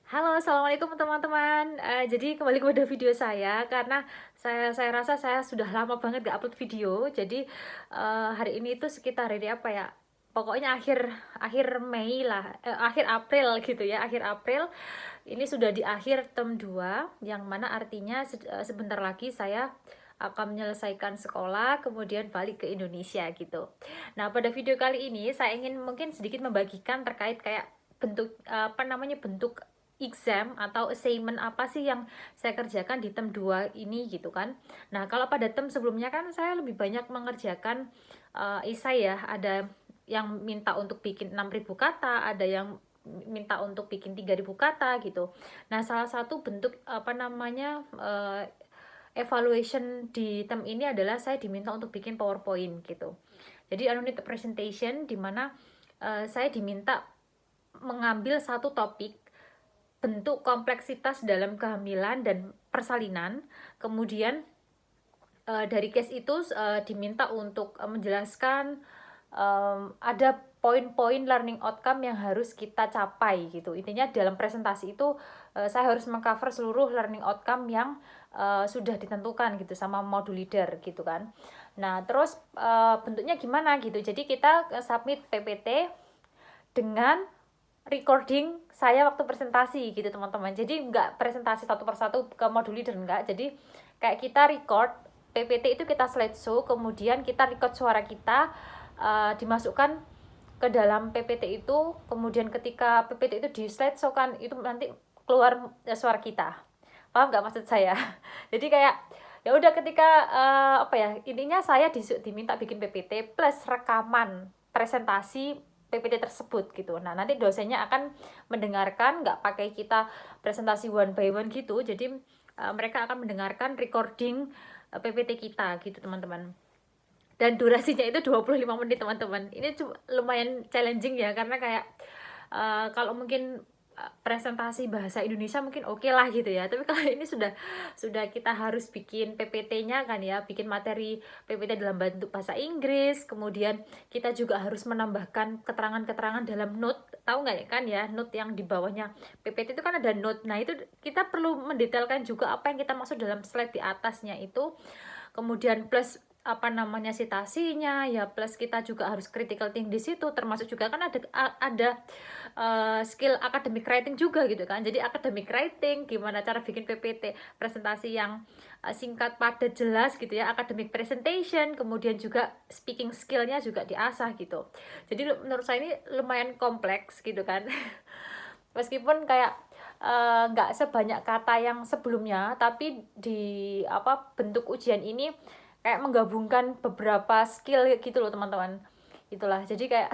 Halo, assalamualaikum teman-teman. Jadi kembali kepada video saya karena saya rasa saya sudah lama banget gak upload video. Jadi hari ini itu sekitar hari apa ya? Pokoknya akhir akhir Mei lah, akhir April gitu ya, akhir April. Ini sudah di akhir term 2, yang mana artinya sebentar lagi saya akan menyelesaikan sekolah kemudian balik ke Indonesia gitu. Nah, pada video kali ini saya ingin mungkin sedikit membagikan terkait kayak bentuk bentuk exam atau assignment apa sih yang saya kerjakan di term 2 ini gitu kan. Nah, kalau pada term sebelumnya kan saya lebih banyak mengerjakan esai ya, ada yang minta untuk bikin 6.000 kata, ada yang minta untuk bikin 3.000 kata gitu. Nah, salah satu bentuk evaluation di term ini adalah saya diminta untuk bikin PowerPoint gitu. Jadi unit presentation di mana saya diminta mengambil satu topik bentuk kompleksitas dalam kehamilan dan persalinan. Kemudian dari case itu diminta untuk menjelaskan ada poin-poin learning outcome yang harus kita capai gitu. Intinya dalam presentasi itu saya harus mengcover seluruh learning outcome yang sudah ditentukan gitu sama modul leader gitu kan. Nah, terus bentuknya gimana gitu. Jadi kita submit PPT dengan recording saya waktu presentasi gitu teman-teman. Jadi nggak presentasi satu persatu ke modul leader, enggak. Jadi kayak kita record PPT itu, kita slideshow, kemudian kita record suara kita, dimasukkan ke dalam PPT itu, kemudian ketika PPT itu di slideshow kan itu nanti keluar suara kita. Paham nggak maksud saya? Jadi kayak ya udah ketika intinya saya diminta bikin PPT plus rekaman presentasi PPT tersebut gitu. Nah, nanti dosennya akan mendengarkan, nggak pakai kita presentasi one by one gitu. Jadi mereka akan mendengarkan recording PPT kita gitu teman-teman. Dan durasinya itu 25 menit teman-teman. Ini lumayan challenging ya, karena kayak kalau mungkin presentasi bahasa Indonesia mungkin oke lah gitu ya, tapi kalau ini sudah kita harus bikin PPT-nya kan ya, bikin materi PPT dalam bentuk bahasa Inggris, kemudian kita juga harus menambahkan keterangan-keterangan dalam note, tahu nggak ya kan ya, note yang di bawahnya PPT itu kan ada note. Nah, itu kita perlu mendetailkan juga apa yang kita maksud dalam slide di atasnya itu, kemudian plus citasinya ya, plus kita juga harus critical thinking di situ, termasuk juga kan ada skill academic writing juga gitu kan. Jadi academic writing gimana cara bikin PPT presentasi yang singkat, padat, jelas gitu ya, academic presentation, kemudian juga speaking skillnya juga diasah gitu. Jadi menurut saya ini lumayan kompleks gitu kan. Meskipun kayak nggak sebanyak kata yang sebelumnya, tapi di bentuk ujian ini kayak menggabungkan beberapa skill gitu loh teman-teman. Itulah, jadi kayak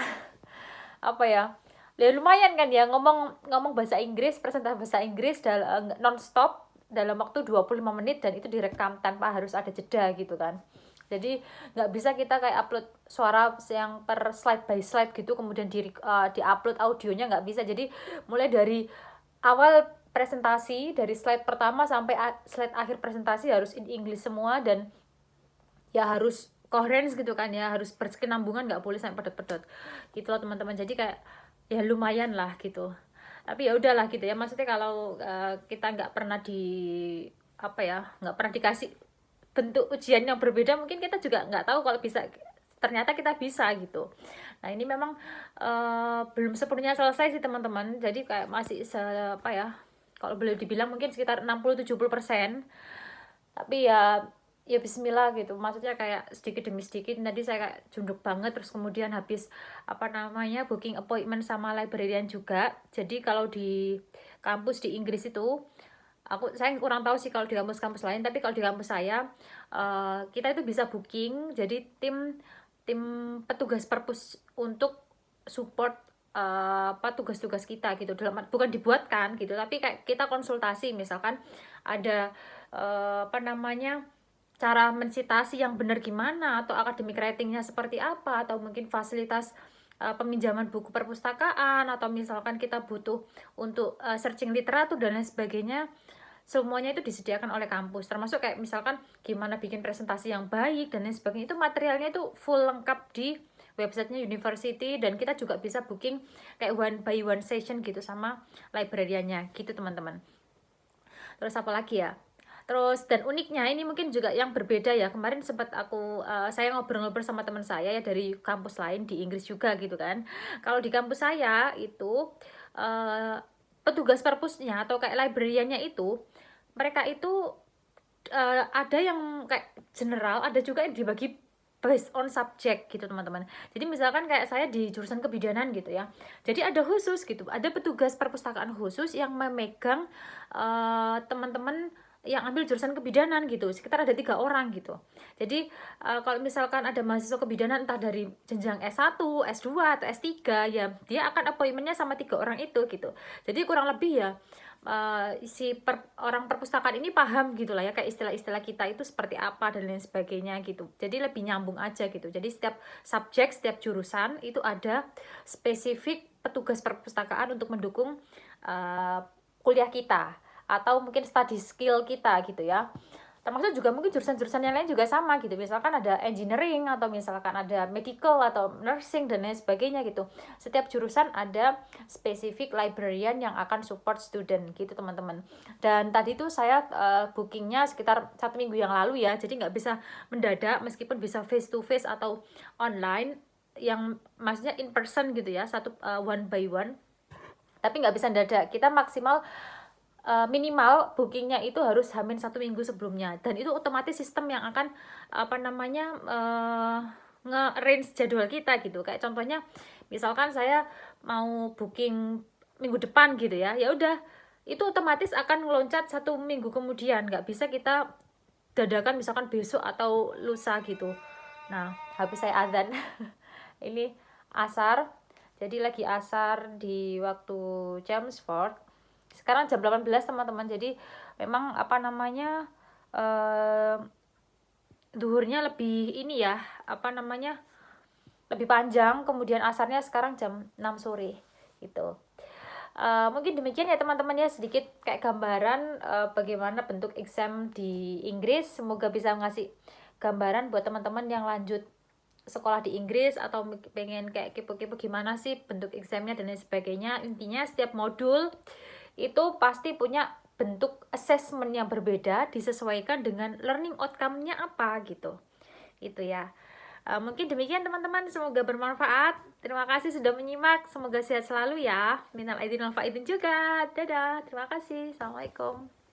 apa ya, ya lumayan kan ya, ngomong ngomong bahasa Inggris, presentasi bahasa Inggris non stop dalam waktu 25 menit, dan itu direkam tanpa harus ada jeda gitu kan. Jadi nggak bisa kita kayak upload suara yang per slide by slide gitu kemudian di upload audionya, nggak bisa. Jadi mulai dari awal presentasi, dari slide pertama sampai slide akhir presentasi harus in English semua, dan ya harus coherence gitu kan ya, harus berkesinambungan, nggak boleh sampai pedot-pedot gitu loh teman-teman. Jadi kayak ya lumayan lah gitu, tapi ya udahlah gitu ya. Maksudnya kalau kita nggak pernah dikasih bentuk ujian yang berbeda, mungkin kita juga nggak tahu kalau bisa, ternyata kita bisa gitu. Nah, ini memang belum sepenuhnya selesai sih teman-teman. Jadi kayak masih kalau boleh dibilang mungkin sekitar 60-70%. Tapi ya bismillah gitu, maksudnya kayak sedikit demi sedikit. Nanti saya kayak junduk banget, terus kemudian habis booking appointment sama librarian juga. Jadi kalau di kampus di Inggris itu, saya kurang tahu sih kalau di kampus-kampus lain, tapi kalau di kampus saya kita itu bisa booking jadi tim tim petugas perpus untuk support tugas-tugas kita gitu, bukan dibuatkan gitu, tapi kayak kita konsultasi, misalkan ada cara mensitasi yang benar gimana, atau academic writingnya seperti apa, atau mungkin fasilitas peminjaman buku perpustakaan, atau misalkan kita butuh untuk searching literatur dan lain sebagainya. Semuanya itu disediakan oleh kampus, termasuk kayak misalkan gimana bikin presentasi yang baik dan lain sebagainya. Itu materialnya itu full lengkap di websitenya university, dan kita juga bisa booking kayak one by one session gitu sama librariannya gitu teman-teman. Terus apa lagi ya? Terus dan uniknya ini mungkin juga yang berbeda ya, kemarin sempat saya ngobrol-ngobrol sama teman saya ya dari kampus lain di Inggris juga gitu kan. Kalau di kampus saya itu uh, petugas perpusnya atau kayak librariannya itu, mereka itu ada yang kayak general, ada juga yang dibagi based on subject gitu teman-teman. Jadi misalkan kayak saya di jurusan kebidanan gitu ya, jadi ada khusus gitu, ada petugas perpustakaan khusus yang memegang teman-teman yang ambil jurusan kebidanan gitu, sekitar ada 3 orang gitu. Jadi kalau misalkan ada mahasiswa kebidanan entah dari jenjang S1, S2 atau S3 ya, dia akan appointmentnya sama 3 orang itu gitu. Jadi kurang lebih ya orang perpustakaan ini paham gitu lah ya, kayak istilah-istilah kita itu seperti apa dan lain sebagainya gitu. Jadi lebih nyambung aja gitu. Jadi setiap subjek, setiap jurusan itu ada spesifik petugas perpustakaan untuk mendukung kuliah kita atau mungkin study skill kita gitu ya. Termasuk juga mungkin jurusan-jurusan yang lain juga sama gitu, misalkan ada engineering atau misalkan ada medical atau nursing dan lain sebagainya gitu. Setiap jurusan ada spesifik librarian yang akan support student gitu teman-teman. Dan tadi tuh saya bookingnya sekitar 1 minggu yang lalu ya, jadi nggak bisa mendadak, meskipun bisa face to face atau online, yang maksudnya in person gitu ya, one by one, tapi nggak bisa mendadak. Kita maksimal minimal bookingnya itu harus hamin 1 minggu sebelumnya, dan itu otomatis sistem yang akan nge-arrange jadwal kita gitu. Kayak contohnya misalkan saya mau booking minggu depan gitu ya, ya udah itu otomatis akan ngeloncat 1 minggu kemudian, nggak bisa kita dadakan misalkan besok atau lusa gitu. Nah, habis saya adzan ini asar, jadi lagi asar di waktu Chelmsford. Sekarang jam 18 teman-teman. Jadi memang duhurnya lebih ini ya, lebih panjang, kemudian asarnya sekarang jam 6 sore gitu. Mungkin demikian ya teman-teman ya, sedikit kayak gambaran bagaimana bentuk exam di Inggris. Semoga bisa ngasih gambaran buat teman-teman yang lanjut sekolah di Inggris atau pengen kayak kepo-kepo gimana sih bentuk examnya dan lain sebagainya. Intinya setiap modul itu pasti punya bentuk assessment yang berbeda, disesuaikan dengan learning outcome-nya apa gitu. Itu ya. Mungkin demikian teman-teman, semoga bermanfaat. Terima kasih sudah menyimak, semoga sehat selalu ya. Minal aidin wal faizin juga. Dadah, terima kasih. Assalamualaikum.